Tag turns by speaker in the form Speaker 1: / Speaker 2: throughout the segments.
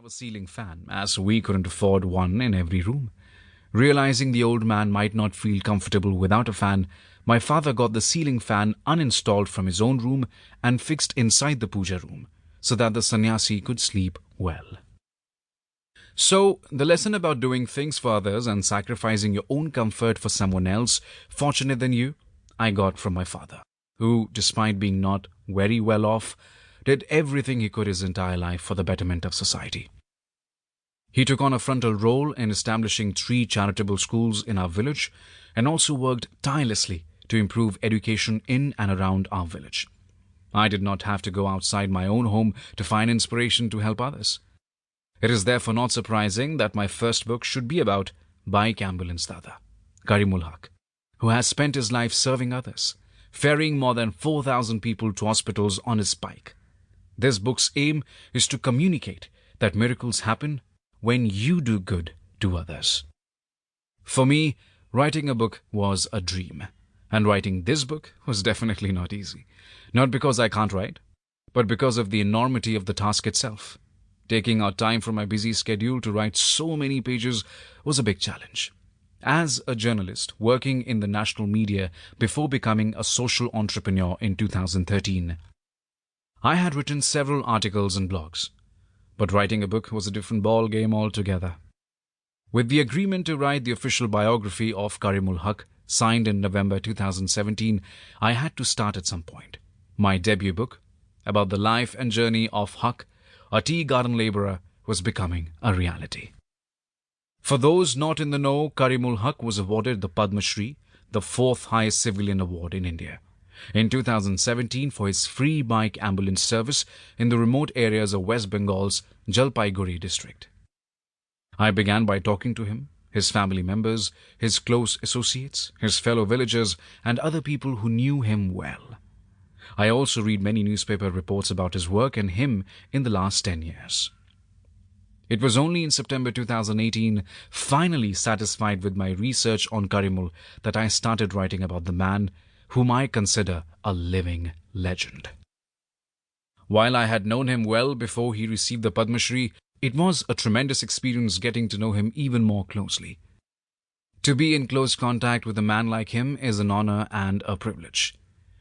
Speaker 1: have a ceiling fan, as we couldn't afford one in every room. Realizing the old man might not feel comfortable without a fan, my father got the ceiling fan uninstalled from his own room and fixed inside the puja room, so that the sannyasi could sleep well. So, the lesson about doing things for others and sacrificing your own comfort for someone else fortunate than you, I got from my father, who, despite being not very well off, did everything he could his entire life for the betterment of society. He took on a frontal role in establishing 3 charitable schools in our village and also worked tirelessly to improve education in and around our village. I did not have to go outside my own home to find inspiration to help others. It is therefore not surprising that my first book should be about Bike Ambulance Dada, Karimul Hak, who has spent his life serving others, ferrying more than 4,000 people to hospitals on his bike. This book's aim is to communicate that miracles happen when you do good to others. For me, writing a book was a dream, and writing this book was definitely not easy. Not because I can't write, but because of the enormity of the task itself. Taking out time from my busy schedule to write so many pages was a big challenge. As a journalist working in the national media before becoming a social entrepreneur in 2013, I had written several articles and blogs, but writing a book was a different ball game altogether. With the agreement to write the official biography of Karimul Hak, signed in November 2017, I had to start at some point. My debut book, about the life and journey of Hak, a tea garden labourer, was becoming a reality. For those not in the know, Karimul Hak was awarded the Padma Shri, the 4th highest civilian award in India, in 2017 for his free bike ambulance service in the remote areas of West Bengal's Jalpaiguri district. I began by talking to him, his family members, his close associates, his fellow villagers, and other people who knew him well. I also read many newspaper reports about his work and him in the last 10 years. It was only in September 2018, finally satisfied with my research on Karimul, that I started writing about the man whom I consider a living legend. While I had known him well before he received the Padma Shri, it was a tremendous experience getting to know him even more closely. To be in close contact with a man like him is an honor and a privilege.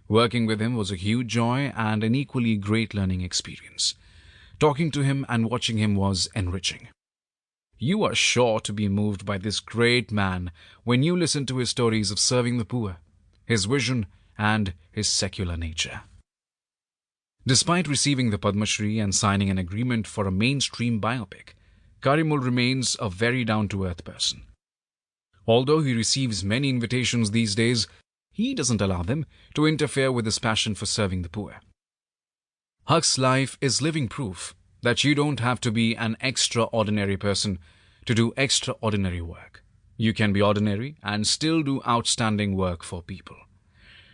Speaker 1: Working with him was a huge joy and an equally great learning experience. Talking to him and watching him was enriching. You are sure to be moved by this great man when you listen to his stories of serving the poor, his vision, and his secular nature. Despite receiving the Padma Shri and signing an agreement for a mainstream biopic, Karimul remains a very down-to-earth person. Although he receives many invitations these days, he doesn't allow them to interfere with his passion for serving the poor. Hak's life is living proof that you don't have to be an extraordinary person to do extraordinary work. You can be ordinary and still do outstanding work for people.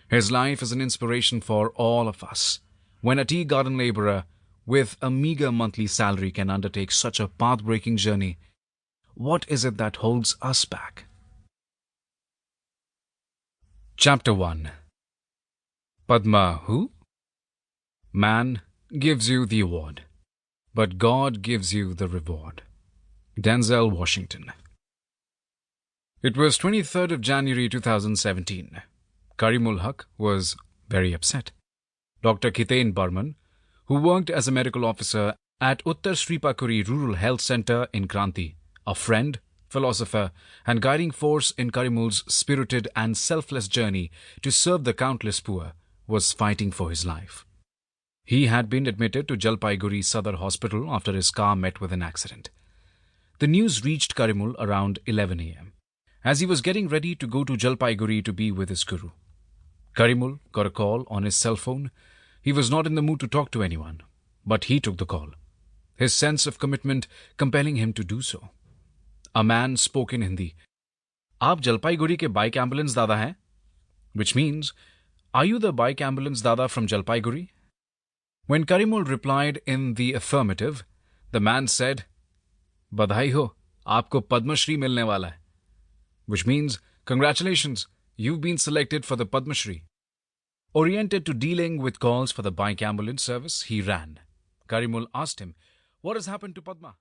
Speaker 1: His life is an inspiration for all of us. When a tea garden labourer with a meagre monthly salary can undertake such a path-breaking journey, what is it that holds us back? Chapter 1. Padma who? Man gives you the award, but God gives you the reward. Denzil, Washington. It was 23rd of January 2017. Karimul Hak was very upset. Dr. Kitain Burman, who worked as a medical officer at Uttar Sripakuri Rural Health Centre in Kranti, a friend, philosopher, and guiding force in Karimul's spirited and selfless journey to serve the countless poor, was fighting for his life. He had been admitted to Jalpaiguri Sadar Hospital after his car met with an accident. The news reached Karimul around 11 a.m. as he was getting ready to go to Jalpaiguri to be with his guru. Karimul got a call on his cell phone. He was not in the mood to talk to anyone, but he took the call, his sense of commitment compelling him to do so. A man spoke in Hindi. "Aap Jalpaiguri ke bike ambulance dada hain?" Which means, "Are you the bike ambulance dada from Jalpaiguri?" When Karimul replied in the affirmative, the man said, "Badhai ho, aapko Padma Shri milne wala hai." Which means, "Congratulations, you've been selected for the Padma Shri." Oriented to dealing with calls for the bike ambulance service, he ran. Karimul asked him, "What has happened to Padma?"